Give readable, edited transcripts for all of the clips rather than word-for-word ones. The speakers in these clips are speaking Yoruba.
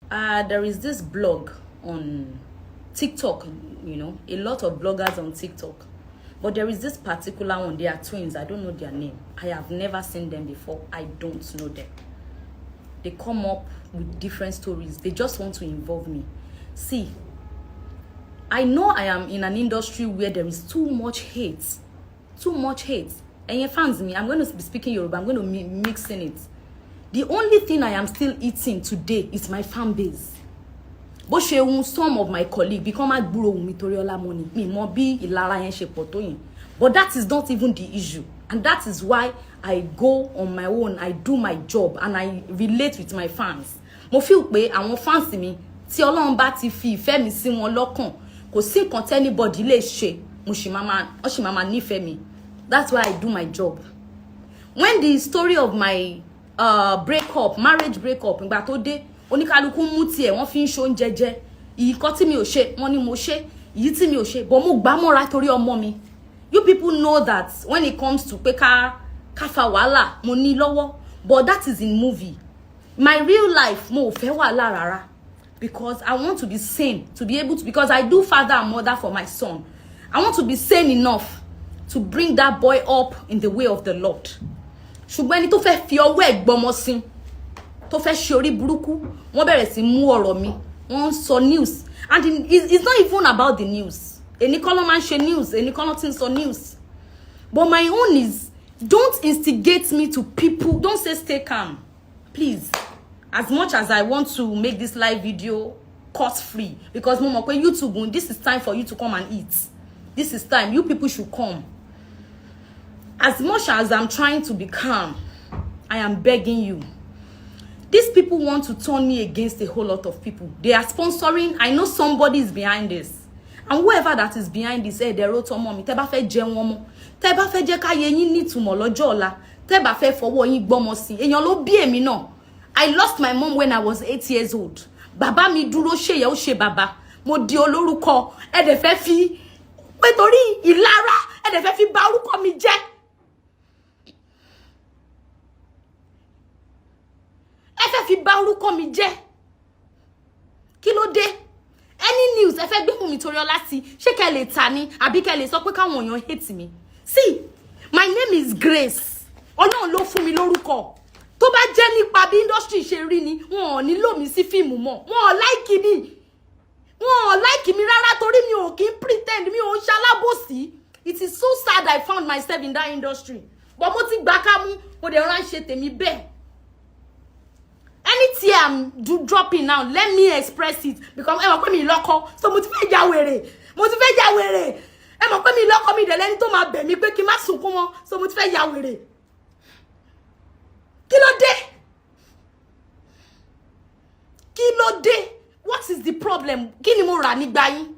There is this blog on TikTok, you know, a lot of bloggers on TikTok. But there is this particular one. They are twins. I don't know their name. I have never seen them before. I don't know them. They come up with different stories. They just want to involve me. See, I know I am in an industry where there is too much hate. Too much hate. And your fans me, I'm going to be speaking Yoruba. I'm going to be mixing it. The only thing I am still eating today is my fan base. But some of my colleagues become a Wunmi Toriola money. Me more be ilara yen se pọ̀ tó yẹn. But that is not even the issue. And that is why I go on my own. I do my job and I relate with my fans. Mo feel pé àwọn fans mi tí Ọlọ́run bá ti fi ìfẹ́ mi sí wọn lọ́kàn. Kò sí nǹkan tí anybody lè ṣe. Mo ṣì máa nífẹ̀ẹ́ mi. That's why I do my job. When the story of my marriage breakup, ìgbà tó dé, oníkálukú mú tiẹ̀, wọ́n fi ń ṣe oúnjẹ jẹ. Ìkọ́ tí mi ò ṣe, wọ́n ní mo ṣe. Ìyí tí mi ò ṣe, but mo gbà mọ́ra torí ọmọ mi. You people know that when it comes to pé ká fa wàhálà, mo ní lọ́wọ́. But that is in movie. My real life, mo ò fẹ́ wàhálà rárá. Because I want to be sane, to be able to, because I do father and mother for my son. I want to be sane enough to bring that boy up in the way of the Lord. Ṣùgbọ́n ẹni tó fẹ́ fi ọwọ́ ẹ̀ gbọ́mọ sí, tó fẹ́ ṣe orí burúkú, wọ́n bẹ̀rẹ̀ sí mú ọ̀rọ̀ mi, wọ́n sọ news. And it's not even about the news. Ẹni kọ́ ló máa ń ṣe news, ẹni kọ́ ló ti ń sọ news. But my own is, don't instigate me to people. Don't say stay calm. Please. As much as I want to make this live video cost-free, because mo mọ̀ pé YouTube, this is time for you to come and eat. This is time. You people should come. As much as I'm trying to be calm, I am begging you. These people want to turn me against a whole lot of people. They are sponsoring. I know somebody is behind this. And whoever that is behind this, they wrote to mommy. Tẹ́ bá fẹ́ jẹ wọ́n mọ́. Tẹ́ bá fẹ́ jẹ́ káyé yín nítumọ̀ lọ́jọ́ ọ̀la. Tẹ́ bá fẹ́ fọwọ́ yín gbọ́mọ sí. Èèyàn ló bí èmi náà. I lost my mom when I was 8 years old. Bàbá mi dúró ṣe yẹ ó ṣe bàbá. Mo di olórúkọ. Ẹ dẹ̀ fẹ́ fi pé torí ìlara, ẹ dẹ̀ fẹ́ fi bà orúkọ mi jẹ́. Ẹ fẹ́ fi bà orúkọ mi jẹ́. Kí ló dé? Any news ẹ fẹ́ gbé Wunmi Toriola sí, ṣé kẹ́ lè tà ní àbí kẹ́ lè sọ pé káwọn èèyàn hate me. See, my name is Grace. Ọlọ́run ló fún mi lórúkọ. Tó bá jẹ́ nípa bí industry ṣe rí ni, wọn ò ní lò mí sí fíìmù mọ́. Wọn ò like mi. Wọn ò like mi rárá torí mi ò kí pretend, mi ò ń ṣalábòsí. It is so sad I found myself in that industry. But mo ti gbà ká mú, mo dẹ̀ ránṣẹ́ tèmi bẹ́ẹ̀. Anything I'm dropping now, let me express it. Because ẹ mọ̀ pé mi lọ́kọ, so mo ti fẹ́ ya wèrè. Mo ti fẹ́ ya wèrè. Ẹ mọ̀ pé mi lọ́kọ mi dẹ̀ lẹ́ni tó máa bẹ̀ mí pé kí n má sunkún mọ́, so mo ti fẹ́ ya wèrè. Kí ló dé? Kí ló dé? What is the problem? Kí ni mo rà nígbà yín?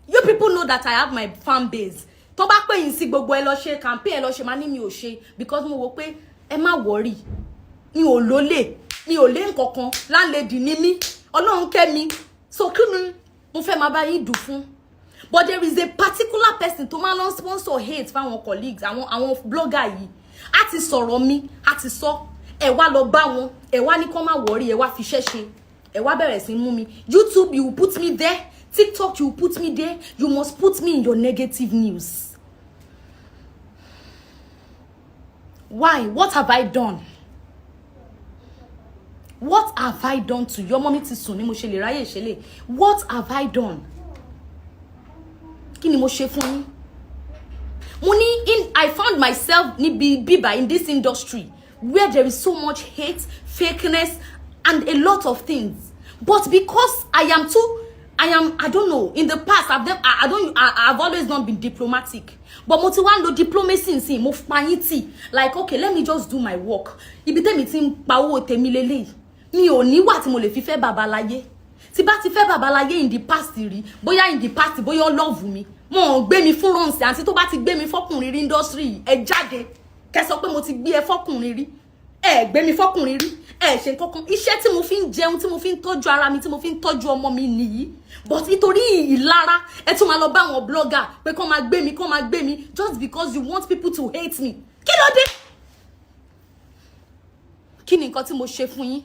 You people know that I have my fan base. Tó bá pè yín sí gbogbo ẹ lọ ṣe campaign ẹ lọ ṣe máa ní mi ò ṣe because mo wò pé ẹ má worry. Mi ò lólè, mi ò lé nǹkankan, landlady ni mí. Ọlọ́run kẹ́ mi. So kí ni mo fẹ́ máa bá yín dù fún? But there is a particular person tó máa lọ sponsor hate fáwọn colleagues, àwọn blogger yìí. A ti sọ̀rọ̀ mi, a ti sọ. Ẹ wá lọ bá wọn, ẹ wá ní kó má worry, ẹ wá fi ṣẹ́ṣe. Ẹ wá bẹ̀rẹ̀ sí mú mi. YouTube, you put me there. TikTok, you put me there. You must put me in your negative news. Why? What have I done? What have I done to your mommy ti sùn ni mo ṣe lè ráyè ṣe lè? What have I done? Kí ni mo ṣe fún yín? I found myself in this industry where there is so much hate, fakeness, and a lot of things. But because I don't know, in the past, I've always not been diplomatic. But mo ti wá lo diplomacy nsin, mo pa yín tì. Like, okay, let me just do my work. Ibi tèmi ti ń pa owó tèmi lélẹ́yìí. Mi ò ní wà tí mo lè fi fẹ́ bàbá láyé. Tí bá ti fẹ́ bàbá láyé in the past rí, bóyá in the past, bóyá love mi. Mo gbé mi fún ronse àǹtí tó bá ti gbé mi fọ́kùnrin rí industry ẹ jáde. Kẹ́ sọ pé mo ti gbé ẹ fọ́kùnrin rí. Ẹ gbé mi fọ́kùnrin rí. Ẹ ṣe nǹkankan. Iṣẹ́ tí mo fi ń jẹun, tí mo fi ń tọ́jú ara mi, tí mo fi ń tọ́jú ọmọ mi nìyí. But nítorí ìlara, ẹ tún máa lọ bá àwọn blogger pé kó máa gbé mi just because you want people to hate me. Kí ló dé? Kí ni nǹkan tí mo ṣe fún yín?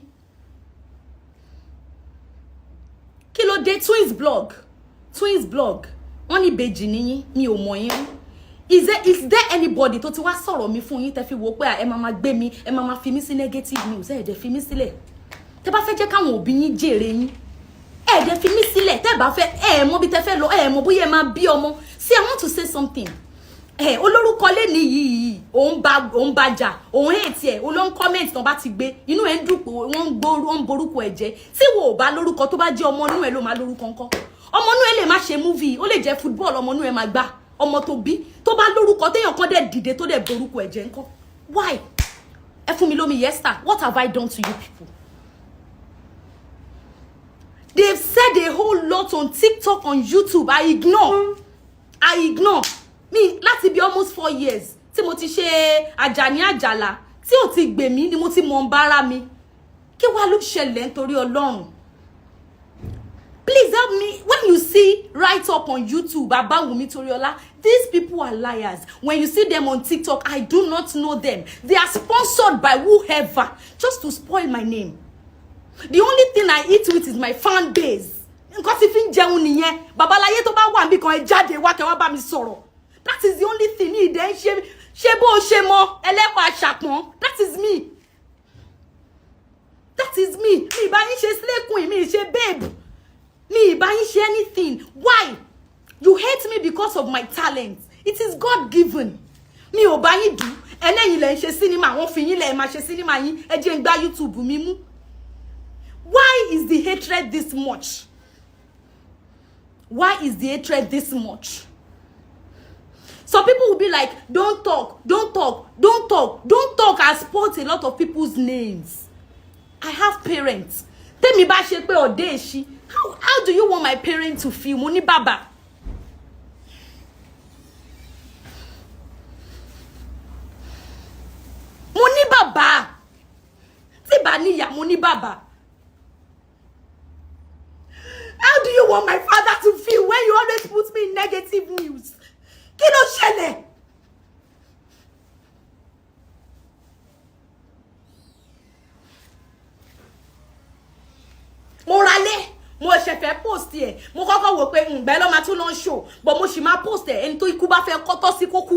dé twins blog wọ́n ní ìbejì níyín mi ò mọ̀ yín. Is there anybody tó ti wá sọ̀rọ̀ mi fún yín tẹ́ fi wò pé ẹ máa gbé mi ẹ máa fi mí sí negative news ẹ dẹ̀ fi mí sílẹ̀ tẹ́ bá fẹ́ jẹ́ káwọn òbí yín jèrè yín ẹ dẹ̀ fi mí sílẹ̀ tẹ́ bá fẹ́ ẹ mọ̀ bí tẹ́ fẹ́ lọ ẹ mọ̀ bóyá ẹ máa bí ọmọ. See, I want to say something. Olórúkọ lé ní yìí òun bá jà òun hate ẹ ó lọ ń comment tán bá ti gbé inú ẹ ń dùn pé wọ́n borúkọ ẹ jẹ́ tí wo bá lórúkọ tó bá jẹ́ ọmọ inú ẹ ló máa lórúkọ ńkọ́ ọmọ inú ẹ lè má ṣe movie ó lè jẹ́ football ọmọ inú ẹ máa gbá ọmọ tó bí tó bá lórúkọ téèyàn kan dẹ̀ dìde tó dẹ̀ borúkọ ẹ jẹ́ ńkọ́ why ẹ fún mi lómi yester what have I done to you people? They've said a whole lot on TikTok, on YouTube. I ignore me láti be almost 4 years tí mo ti ṣe Àjàní Àjàlá tí ó ti gbè mí ni mo ti mọ̀ nbára mi kí wá ló ṣẹlẹ̀ nítorí Ọlọ́run. Please help me. When you see write up on YouTube about Wunmi Toriola, these people are liars. When you see them on TikTok, I do not know them. They are sponsored by whoever just to spoil my name. The only thing I eat with is my fan base. Nǹkan tí fi ń jẹun nìyẹn. Babaláyé tó bá wà níbì kan ẹ jáde wá kẹ́ wá bá mi sọ̀rọ̀. That is the only thing. Ní ìdẹ́ ṣe bó ṣe mọ ẹlẹ́pàá ṣàpọ́n. That is me. That is me. Mi ìbá yín ṣe slay queen, mi ṣe babe. Mi ìbá yín ṣe anything. Why? You hate me because of my talent. It is God given. Mi ò bá yín dù. Ẹlẹ́yin lẹ ń ṣe cinema, wọ́n fi yín lẹ máa ṣe cinema yín. Ẹ jẹ́ n gbá YouTube mi mú. Why is the hatred this much? Why is the hatred this much? Some people will be like, don't talk, don't talk, don't talk, don't talk. I spoke a lot of people's names. I have parents. Tell me about Shepe or Deshi. How do you want my parents to feel? Moni Baba. Moni Baba. Tibaniya Moni Baba. How do you want my father to feel when you always put me in negative news? Kí ló ṣẹlẹ̀? Mo ralé, mo ṣe fẹ́ post ẹ̀. Mo kọ́kọ́ wò pé ǹgbẹ́ ló máa tún lọ show, but mo sì máa post ẹ̀ ẹni tó ikú bá fẹ́ kọ́tọ́ sí kókú.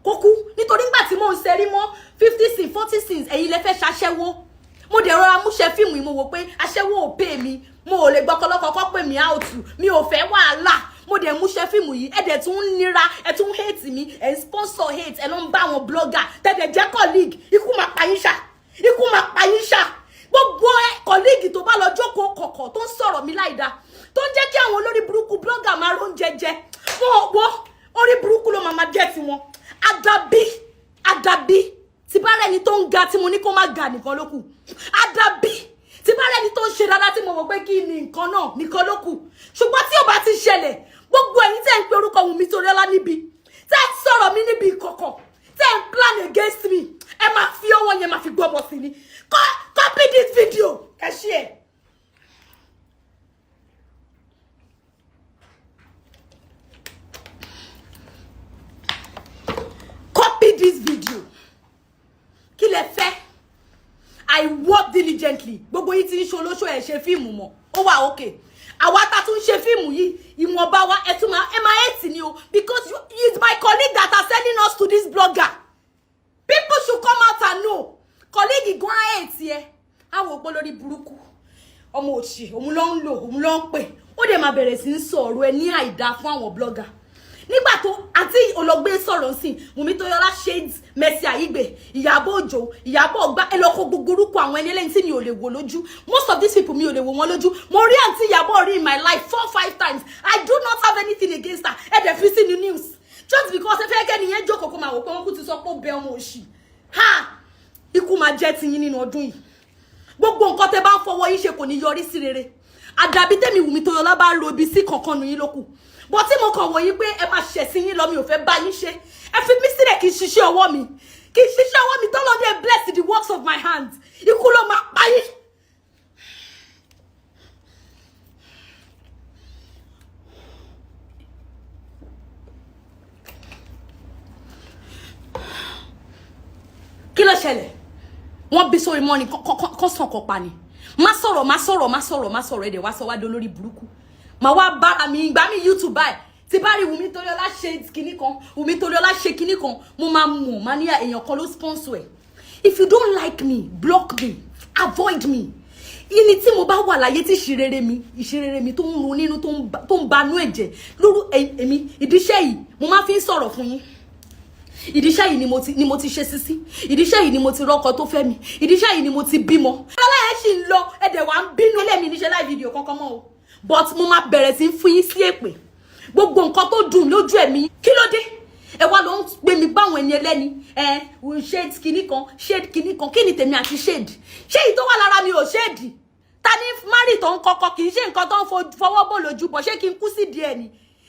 Kókú nítorí nígbà tí mo ń ṣẹ́rí mọ́ 50 cents 40 cents ẹ̀yin lẹ fẹ́ ṣaṣẹ́wó. Mo dẹ̀ rọra mú ṣe fíìmù mo wò pé aṣẹ́wó ò pay mi. Mo ò lè gbọ́kọ́lọ́kọ́ pè mí out. Mi ò fẹ́ wàhálà. Mo dẹ̀ mú ṣe fíìmù yìí ẹ dẹ̀ tún nira ẹ tún hate mi ẹ sponsor hate ẹ lọ ń bá àwọn blogger tẹ̀dẹ̀ jẹ́ colleague ikú máa pa yín ṣá gbogbo colleague tó bá lọ jókòó kọ̀kọ̀ tó ń sọ̀rọ̀ mi láìda tó ń jẹ́ kí àwọn olórí burúkú blogger máa rón jẹjẹ wọ́n orí burúkú ló máa jẹ́ tiwọn àdàbí tí bá rẹni tó ń ga tí mo ní kó má ga nìkan ló kù àdàbí tí bá rẹni tó ń ṣe dáadáa tí mo wò pé kí ni nǹkan náà nìkan ló kù ṣùgbọ́n tí ó bá ti ṣẹlẹ̀ gbogbo ẹ̀yin tẹ́ ń pe orúkọ Wunmi Toriola níbi tẹ́ ń sọ̀rọ̀ mi níbi ìkọ̀kọ̀ tẹ́ ń plan against me ẹ máa fi ọwọ́ yẹn máa fi gbọ́mọ sí ni copy this video ẹ share. Copy this video kí lẹ fẹ́. I work diligently. Gbogbo yín tí ń ṣe olóṣó ẹ ṣe fíìmù mọ́. Ó wà okay. Àwa tá tún ṣe fíìmù yìí ìwọ̀nba wa ẹ tún máa hate ni o because it's my colleague that are sending us to this blogger. People should come out and know. Colleague go hate ye. Àwọn òpó lórí burúkú. Ọmọ òṣì, òun ló ń lò, òun ló ń pè. Ó dẹ̀ máa bẹ̀rẹ̀ sí ń sọ̀rọ̀ ẹ ní àìdá fún àwọn blogger. Nígbà tó àti Ológbé sọ̀rọ̀ sí Wunmi Toriola shades Mercy Aigbe Ìyábọ̀ Òjó Ìyábọ̀ Ọgbà ẹ lọ kó gbogbo orúkọ àwọn ẹni ẹlẹ́ni tí mi ò lè wò lójú. Most of these people mi ò lè wò wọ́n lójú. Mo rí àǹtí Ìyábọ̀ rí in my life 4-5 times. I do not have anything against her. Ẹ dẹ̀ fi sí ní news just because ẹ fẹ́ kẹ́ni yẹn jókòó kó máa wò pé wọ́n kú ti sọ pé ó bẹ ọmọ òṣì. Ikú máa jẹ́ ti yín nínú ọdún yìí. Gbogbo nǹkan tẹ́ bá ń fọwọ́ yín ṣe kò ní yọrí sí rere. Àdàbí tẹ́mi Wunmi Toriola bá ro ibi sí kankan nu yín lókù. Bó tí mo kàn wò yín pé ẹ máa ṣẹ̀sìn yín lọ mi ò fẹ́ bá yín ṣe. Ẹ fi mí sílẹ̀ kí n ṣiṣẹ́ ọwọ́ mi. Kí n ṣiṣẹ́ ọwọ́ mi tọ́lọ́ dé bless the works of my hands. Ikú ló máa pa yín. Kí ló ṣẹlẹ̀? Wọ́n bí sórí mọ́ni kọ́ sàn kọ́ pa ni. má sọ̀rọ̀ ede wá sọ wá do lórí burúkú má wá bára mi ìgbà mi YouTube báyìí tí bá rí Wunmi Toriola ṣe kíní kan Wunmi Toriola ṣe kíní kan mo máa mọ̀ má ní èèyàn kan ló sponsor ẹ̀. If you don't like me, block me, avoid me. Ini tí mo bá wà láyé tí ìṣerere mi tó ń run nínú tó ń banú ẹ̀jẹ̀ lóru èmi ìdíṣẹ́ yìí mo máa fi ń sọ̀rọ̀ fún yín. Ìdíṣẹ́ yìí ni mo ti ṣe sisi. Ìdíṣẹ́ yìí ni mo ti rọ́kọ tó fẹ́ mi. Ìdíṣẹ́ yìí ni mo ti bímọ. Ọlá ẹ ṣì ń lọ ẹ̀dẹ̀ wá ń bínú lẹ́mi níṣẹ́ live video kankan mọ́ o. But mo máa bẹ̀rẹ̀ sí fún yín sí èpè. Gbogbo nǹkan tó dùn lójú ẹ̀mí kí ló dé? Ẹ wá lọ ń gbé mi báwọn ẹni ẹlẹ́ni shade kíní kan kí ni tèmi àti shade tó wà lára mi ò shade ta ní mari tó ń kọ́kọ́ kì í ṣe nǹkan tó ń fọwọ́ bò lójú bọ̀ ṣé kí n kú sí díẹ̀ ni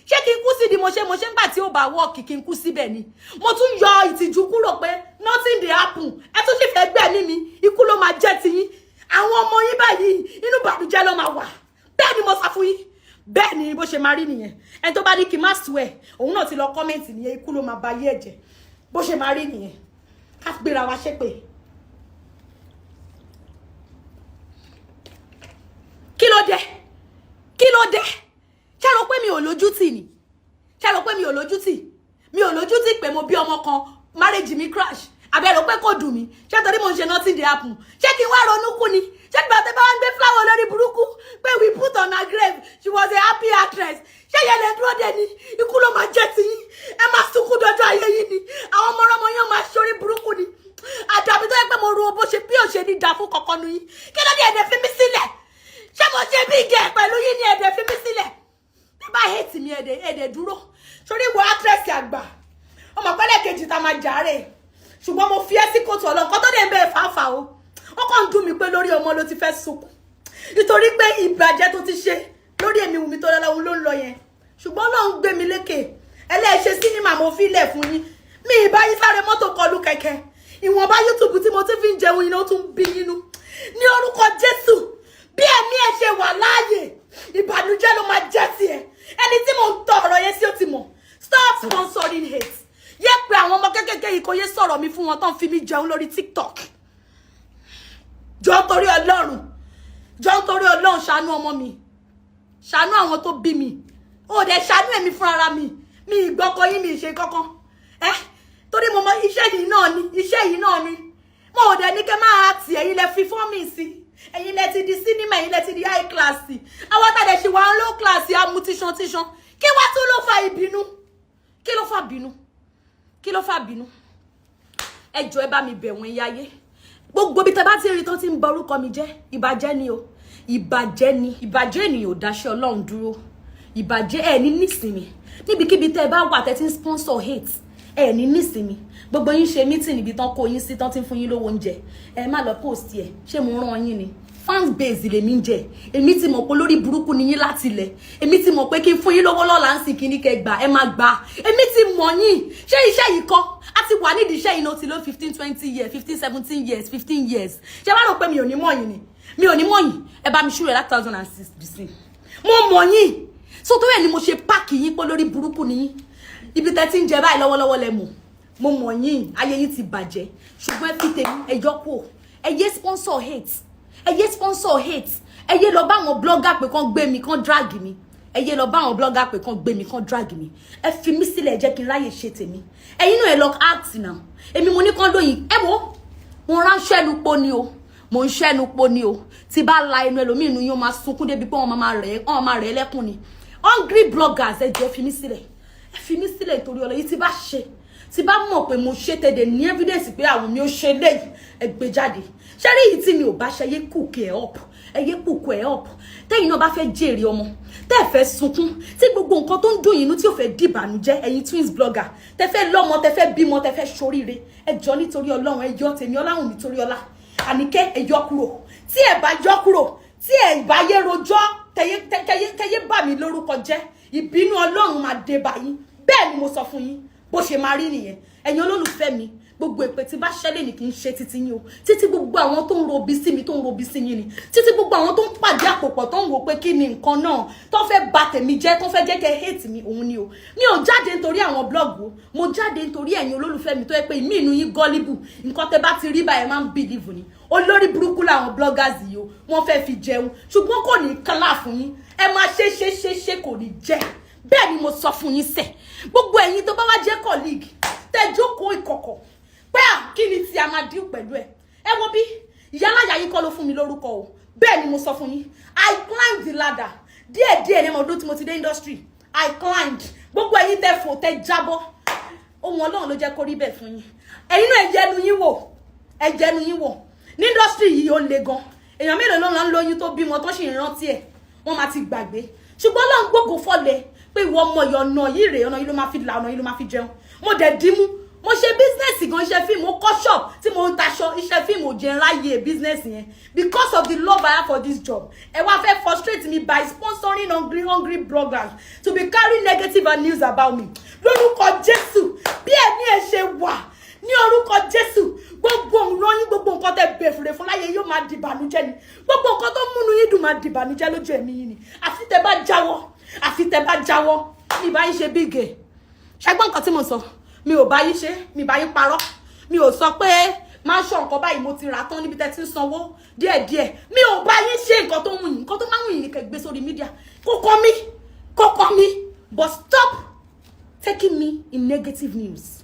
ṣé kí n kú sí di mo ṣe ńgbà tí ó bá work kí n kú síbẹ̀ ni mo tún yọ ìtìjú kúrò pé nothing dey happen ẹ tún sì fẹ́ gbẹ̀mí mi ikú ló máa jẹ́ ti yín àwọn ọmọ yín báyìí inú bàdújẹ́ ló máa wà bẹ́ẹ̀ ni mo sọ fún yín bẹ́ẹ̀ ni bó ṣe máa rí nìyẹn ẹni tó bá ní kí n má swear òun náà ti lọ kọ́mẹ̀ntì nìyẹn ikú ló máa ba yé ẹ̀jẹ̀ bó ṣe máa rí nìyẹn ká gbéra wa ṣépè. Kí ló dé ṣé rò pé mi ò lójútì ni ṣé rò pé mi ò lójútì pé mo bí ọmọ kan marriage mi crash àbẹ̀ rò pé kò dùn mí ṣé torí mo ń ṣe nothing dey happen ṣé kí n wá ronú kú ni ṣé gbà tẹ́ bá wá ń gbé flower lórí burúkú pé we put on her grave she was a happy actress ṣé yẹn lè dúró dé ni ikú ló máa jẹ́ ti yín ẹ máa sunkún dọjọ́ ayé yín ni àwọn ọmọ yẹn máa ṣorí burúkú ni àdàbí tó yẹ pé mo ru bó ṣe bí òṣè ní dà fún kọ̀ọ̀kan nu yín kí ló dé ẹ̀dẹ̀ fi mí sílẹ̀ ṣé mo ṣe bí ìgẹ̀ pẹ̀lú yín ni ẹ̀dẹ̀ fi mí sílẹ̀ tí bá hate mi ẹ̀dẹ̀ dúró sórí ìwọ actress àgbà ọmọ pẹ́lẹ́ kejì tá máa jàre ṣùgbọ́n mo fi ẹ́ sí kòtò ọlọ́nkọ́ tó dẹ̀ ń bẹ́ẹ̀ fàáfà o ó kàn ń dùn mí pé lórí ọmọ ló ti fẹ́ sunkún nítorí pé ìbàjẹ́ tó ti ṣe lórí èmi Wunmi Toriola òun ló ń lọ yẹn ṣùgbọ́n náà ń gbé mi lékè ẹlẹ́ẹ̀ṣẹ̀ sinimá mo fi lẹ̀ fún yín mi ìbá yín sáré mọ́tò kọlù kẹ̀kẹ́ ìwọ̀nba YouTube tí mo ti fi ń jẹun iná tún bí nínú ní orúkọ Jésù bí ẹ̀mí ẹ̀ ṣe wà láàyè ìbànújẹ́ ló máa jẹ́ sí ẹ ẹni tí mo ń tọ ọ̀rọ̀ yẹn sí ó ti mọ̀ stop sponsoring hate yẹ pé àwọn ọmọ kékèké yìí kò yé sọ̀rọ̀ mi fún wọn tán fi mí jẹun lórí TikTok jọ torí Ọlọ́run ṣàánú ọmọ mi ṣàánú àwọn tó bí mi ó dẹ̀ ṣàánú èmi fún ara mi ìgbọ́kọ yín mi ṣe kankan torí mo mọ iṣẹ́ yìí náà ni mo ò dẹ̀ ní kẹ́ máa tì ẹ̀yin lẹ fi fún mi sí ẹ̀yin lẹ ti di sinimá ẹ̀yin lẹ ti di high class àwọn tàdé ṣì wà ń low class amú tíṣan kí wá tún ló fa ìbínú kí ló fà bínú ẹ jọ̀ọ́ ẹ bá mi bẹ̀ wọ́n yáyé gbogbo bí tẹ́ bá ti rí tán tí ń bọ orúkọ mi jẹ́ ìbàjẹ́ ni o ìbàjẹ́ ènìyàn ò dáṣẹ́ Ọlọ́run dúró ìbàjẹ́ ẹ ní nísìmí níbikíbi tẹ́ bá wà tẹ́ tí ń sponsor hate ẹ ní nísìmí gbogbo yín ṣe meeting níbi tán kó yín sí tán tí ń fún yín lówó oúnjẹ ẹ má lọ post ẹ ṣé mo rán yín ni fans base lèmi ń jẹ èmi ti mọ̀ pé lórí burúkú ni yín láti ilẹ̀ èmi ti mọ̀ pé kí n fún yín lówó lọ́la ń sìn kíní kẹ́ gbà ẹ má gbà èmi ti mọ̀ yín ṣé iṣẹ́ yìí kọ́ a ti wà nídìí iṣẹ́ yìí náà ti lọ 15-20 years 15-17 years 15 years ṣé wàá rò pé mi ò ní mọ̀ yín ni mi ò ní mọ̀ yín ẹ bá mi ṣúrẹ̀ láti 2006 bc mo mọ̀ yín so tó yẹ ni mo ṣe páàkì yín pé lórí burúkú ni yín ibi tẹ́ ti ń jẹ báyìí lọ́wọ́lọ́wọ́ lẹ mọ̀ mo mọ̀ yín ayé yín ti bàjẹ́ ṣùgbọ́n ẹ fi tèmi ẹ yọ kúrò ẹ yé sponsor hate ẹ yé lọ bá àwọn blogger pé kán gbé mi kán drag mi ẹ yé lọ bá àwọn blogger pé kán gbé mi kán drag mi ẹ fi mí sílẹ̀ jẹ́ kí n ráyè ṣe tèmi ẹ̀yin náà ẹ lọ act now èmi mo ní kán lóyìn ẹ wo mo ránṣẹ́ nu po ni o mo ń ṣẹ́nu po ni o tí bá la ẹnu ẹlòmíì inú yóò máa sunkún débi pé wọ́n máa rẹ̀ lẹ́kùn ni hungry bloggers ẹ jọ̀ọ́ fi mí sílẹ̀ torí ọlọ yìí tí bá ṣe tí bá mọ̀ pé mo ṣe tẹ̀dẹ̀ ní evidence pé àwọn mi ò ṣe léyìí ẹ gbé jáde ṣé rí èyí tí mi ò bá ṣe yé kùkù ẹ̀ up ẹyẹ kùkù ẹ̀ up tẹ́yìn náà bá fẹ́ jèrè ọmọ tẹ́ fẹ́ sunkún tí gbogbo nǹkan tó ń dùn yín nú tí ò fẹ́ dìbànújẹ́ ẹ̀yin twins blogger tẹ́ fẹ́ lọ́mọ tẹ́ fẹ́ bímọ tẹ́ fẹ́ ṣoríire ẹ jọ̀ọ́ nítorí Ọlọ́run ẹ yọ tèmi Wunmi Toriola Àníkẹ́ ẹ yọ kúrò tí ẹ bá yọ kúrò tí ẹ bá yé rojọ́ tẹ́yẹ bà mí lórúkọ jẹ́ ìbínú Ọlọ́run máa dé bá yín bẹ́ẹ̀ ni mo sọ fún yín bó ṣe máa rí nìyẹn ẹ̀yin olólùfẹ́ mi gbogbo èpè tí bá ṣẹlẹ̀ ní kì í ṣe títí yín o títí gbogbo àwọn tó ń robi sí mi tó ń robi sí yín ni títí gbogbo àwọn tó ń pàdé àpòpọ̀ tó ń wò pé kí ni nǹkan náà tó fẹ́ bà tèmi jẹ́ tó fẹ́ jẹ́ kẹ́ hate mi òun ni o mi ò jáde nítorí àwọn blog o mo jáde nítorí ẹ̀yin olólùfẹ́ mi tó yẹ pé ìmí inú yín gullible nǹkan tẹ́ bá ti rí báyìí máa ń believe ni olórí burúkú làwọn bloggers yìí o wọ́n fẹ́ fi jẹun ṣùgbọ́n kò ní kálá fún yín ẹ máa ṣe kò ní jẹ́ bẹ́ẹ̀ ni mo sọ fún yín sẹ́ gbogbo ẹ̀yin tó bá wá jẹ́ colleague tẹ́ jókòó ìkọ̀kọ̀ pé kí ni tí a máa dín pẹ̀lú ẹ wo bí ìyálàyà yín kọ́ ló fún mi lórúkọ o bẹ́ẹ̀ ni mo sọ fún yín I climbed the ladder díẹ̀díẹ̀ ní ọdún tí mo ti dé industry I climbed gbogbo ẹ̀yin tẹ́ fò tẹ́ jábọ́ ohun Ọlọ́run ló jẹ́ kó rí bẹ́ẹ̀ fún yín ẹ̀yin náà ẹ jẹ́nu yín wò ní industry yìí ó le gan èèyàn mélòó ló ń lóyún tó bímọ tó sì ń rántí ẹ̀ wọ́n máa ti gbàgbé ṣùgbọ́n Ọlọ́run gbogbo fọ́lẹ̀ pé ìwọ ọmọ ọ̀nà yìí rèé ọ̀nà yìí ló máa fi là ọ̀nà yìí ló máa fi jẹun mo dẹ̀ dímú mo ṣe business gan iṣẹ́ fíìmù mo kọ́ shop tí mo ń taṣọ iṣẹ́ fíìmù ò jẹ́ ráyè business yẹn because of the love I have for this job ẹ wá fẹ́ frustrate me by sponsoring hungry bloggers to be carrying negative news about me lórúkọ Jésù bí ẹ̀mí ẹ̀ ṣe wà ní orúkọ Jésù gbogbo ìròyìn gbogbo nǹkan tẹ́ bẹ̀fùrẹ̀ fún láyé yóò máa di ìbànújẹ́ ni gbogbo nǹkan tó múnú yín dùn máa di ìbànújẹ́ lójú ẹ̀mí yín ni àfi tẹ́ bá jáwọ́ mi bá yín ṣe bígè ṣàgbọ́n nǹkan tí mo sọ mi ò bá yín ṣe mi bá yín parọ́ mi ò sọ pé máa ń ṣọ nǹkan báyìí mo ti rà tán níbi tẹ́ ti ń sanwó díẹ̀díẹ̀ mi ò bá yín ṣe nǹkan tó wù yín nǹkan tó máa wù yín ni kẹ́ gbé sórí mídíà kó kọ́ mi but stop taking me in negative news.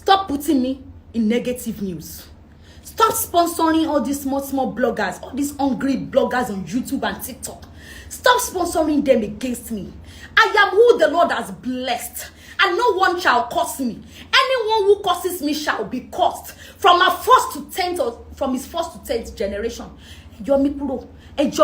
Stop putting me in negative news. Stop sponsoring all these small bloggers, all these hungry bloggers on YouTube and TikTok. Stop sponsoring them against me. I am who the Lord has blessed, and no one shall curse me. Anyone who curses me shall be cursed from his first to 10th generation. Yomi kúrò,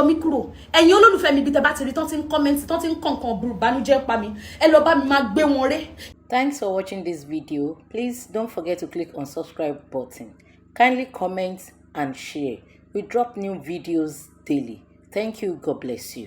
mi kúrò. Ẹ̀yin olólùfẹ́ mi bí tẹ́ bá ti rí tán ti ń comment, tán ti ń kọ̀ǹkan burú bánújẹ́ pa mi. Ẹ lọ bá mi máa gbé wọn ré. Thanks for watching this video. Please don't forget to click on subscribe button. Kindly comment and share. We drop new videos daily. Thank you. God bless you.